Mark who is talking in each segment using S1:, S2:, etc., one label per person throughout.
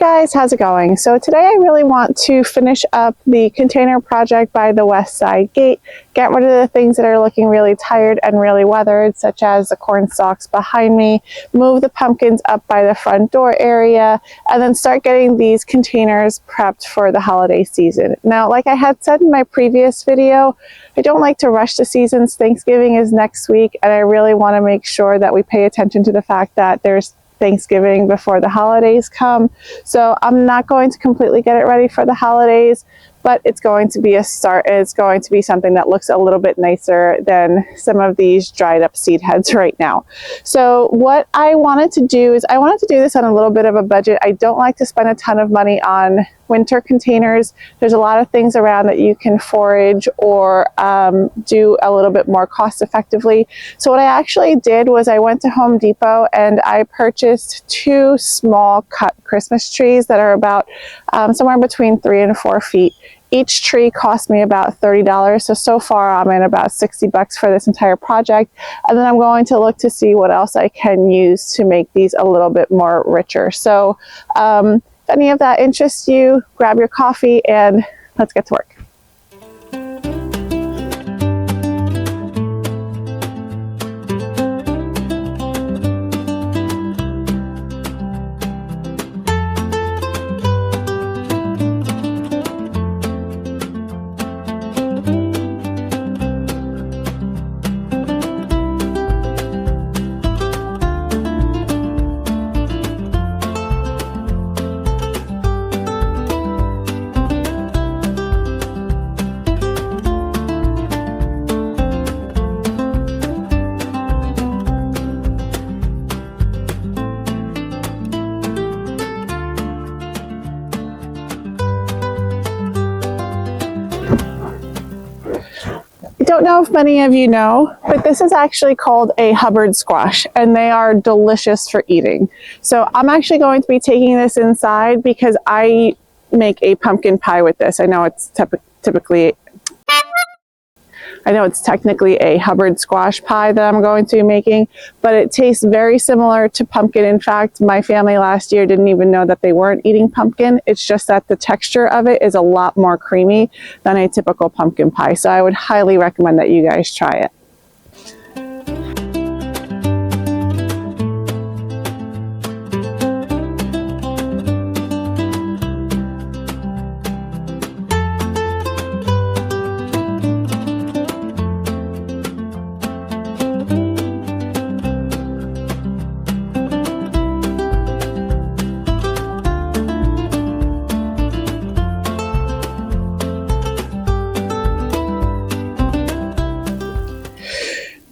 S1: guys, how's it going? So today I really want to finish up the container project by the west side gate, get rid of the things that are looking really tired and really weathered, such as the corn stalks behind me, move the pumpkins up by the front door area, and then start getting these containers prepped for the holiday season. Now, like I had said in my previous video, I don't like to rush the seasons. Thanksgiving is next week, and I really want to make sure that we pay attention to the fact that there's Thanksgiving before the holidays come. So I'm not going to completely get it ready for the holidays, but it's going to be a start. It's going to be something that looks a little bit nicer than some of these dried up seed heads right now. So what I wanted to do is I wanted to do this on a little bit of a budget. I don't like to spend a ton of money on winter containers. There's a lot of things around that you can forage or do a little bit more cost effectively. So what I actually did was I went to Home Depot and I purchased 2 small cut Christmas trees that are about somewhere between 3 and 4 feet. Each tree cost me about $30, so far I'm in about $60 for this entire project, and then I'm going to look to see what else I can use to make these a little bit more richer. So if any of that interests you, grab your coffee and let's get to work. I don't know if many of you know, but this is actually called a Hubbard squash, and they are delicious for eating. So I'm actually going to be taking this inside because I make a pumpkin pie with this. I know it's technically a Hubbard squash pie that I'm going to be making, but it tastes very similar to pumpkin. In fact, my family last year didn't even know that they weren't eating pumpkin. It's just that the texture of it is a lot more creamy than a typical pumpkin pie. So I would highly recommend that you guys try it.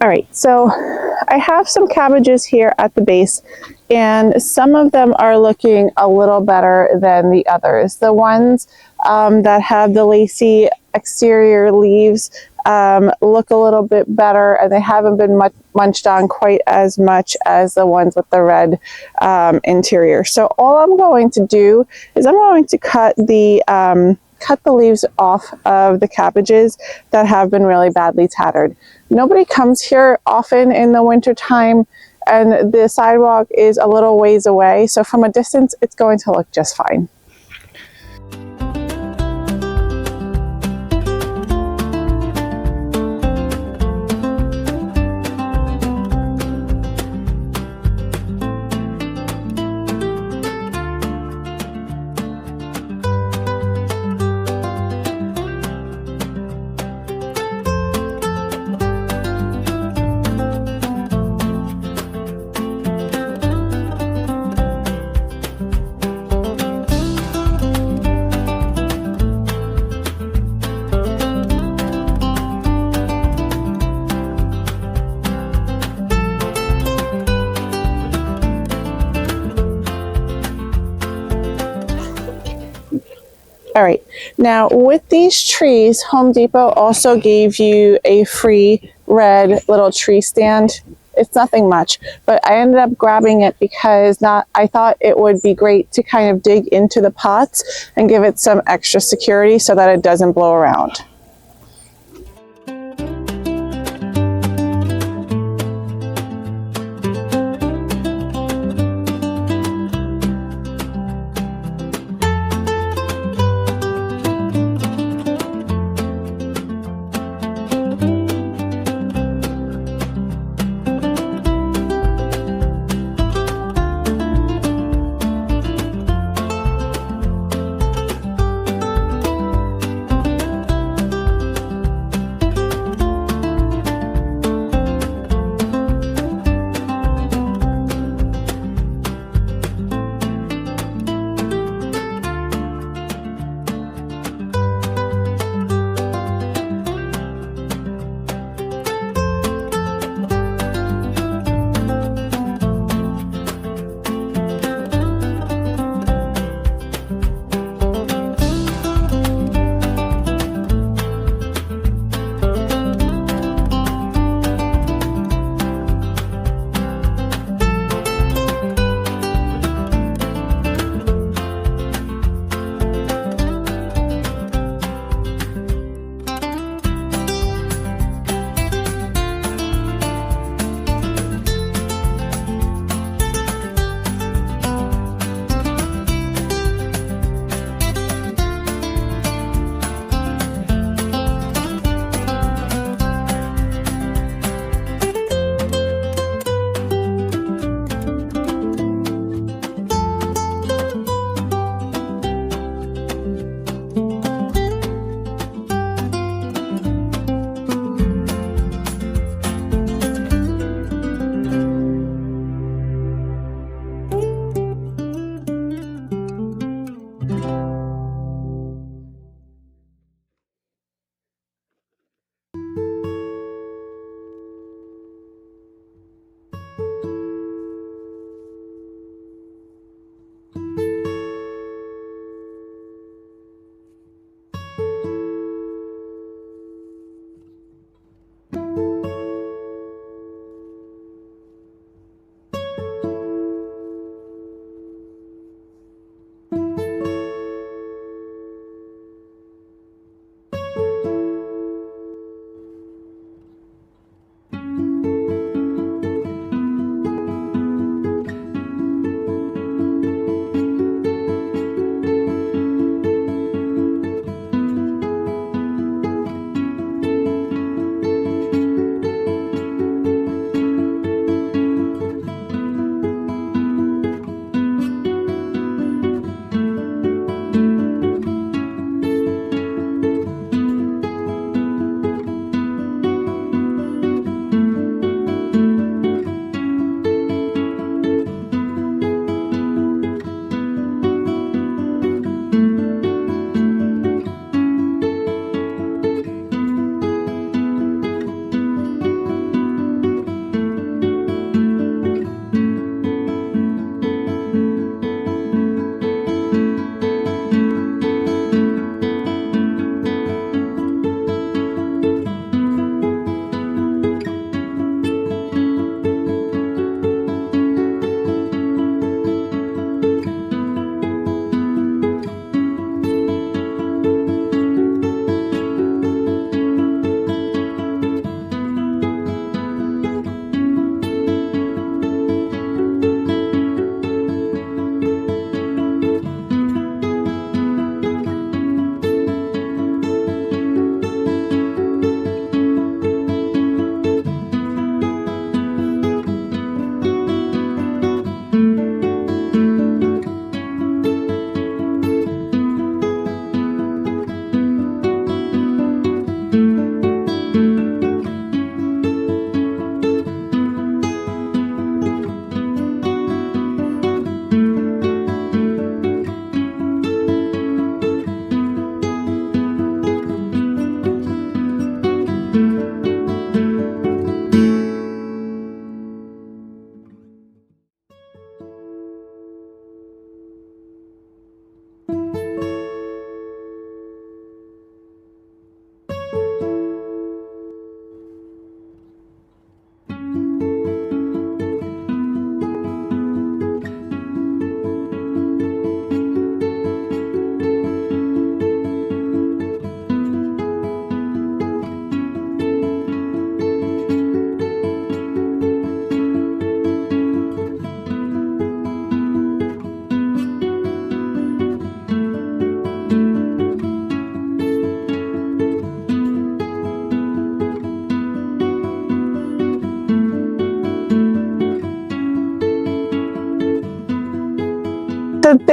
S1: All right, so I have some cabbages here at the base, and some of them are looking a little better than the others. The ones that have the lacy exterior leaves look a little bit better, and they haven't been munched on quite as much as the ones with the red interior. So all I'm going to do is I'm going to cut the leaves off of the cabbages that have been really badly tattered. Nobody comes here often in the winter time, and the sidewalk is a little ways away, so from a distance it's going to look just fine. All right, now with these trees, Home Depot also gave you a free red little tree stand. It's nothing much, but I ended up grabbing it because I thought it would be great to kind of dig into the pots and give it some extra security so that it doesn't blow around.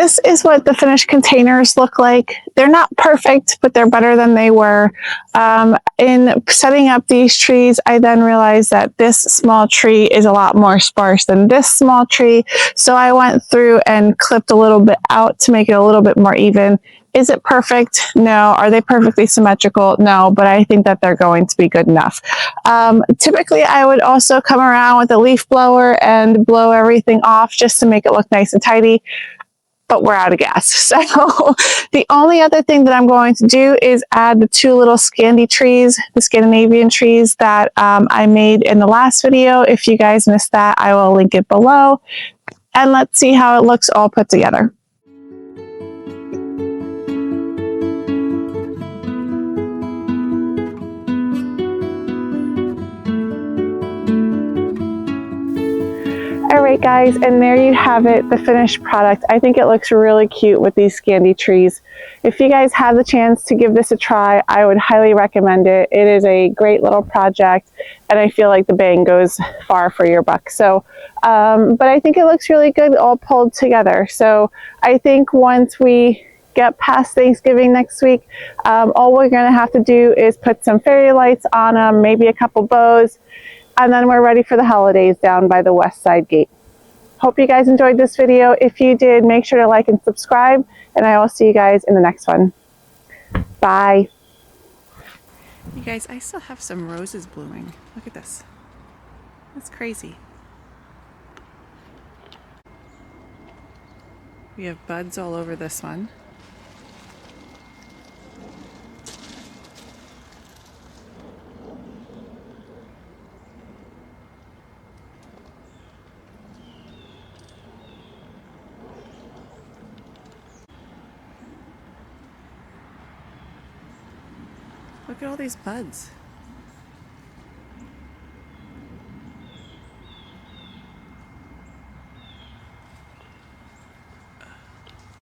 S1: this is what the finished containers look like. They're not perfect, but they're better than they were. In setting up these trees, I then realized that this small tree is a lot more sparse than this small tree. So I went through and clipped a little bit out to make it a little bit more even. Is it perfect? No. Are they perfectly symmetrical? No, but I think that they're going to be good enough. Typically, I would also come around with a leaf blower and blow everything off just to make it look nice and tidy, but we're out of gas. So the only other thing that I'm going to do is add the two little Scandi trees, the Scandinavian trees that I made in the last video. If you guys missed that, I will link it below. And let's see how it looks all put together. Alright guys, and there you have it, the finished product. I think it looks really cute with these Scandi trees. If you guys have the chance to give this a try, I would highly recommend it. It is a great little project, and I feel like the bang goes far for your buck. So, but I think it looks really good all pulled together. So I think once we get past Thanksgiving next week, all we're going to have to do is put some fairy lights on them, maybe a couple bows, and then we're ready for the holidays down by the west side gate. Hope you guys enjoyed this video. If you did, make sure to like and subscribe, and I will see you guys in the next one. Bye. You guys, I still have some roses blooming. Look at this. That's crazy. We have buds all over this one. Look at all these buds.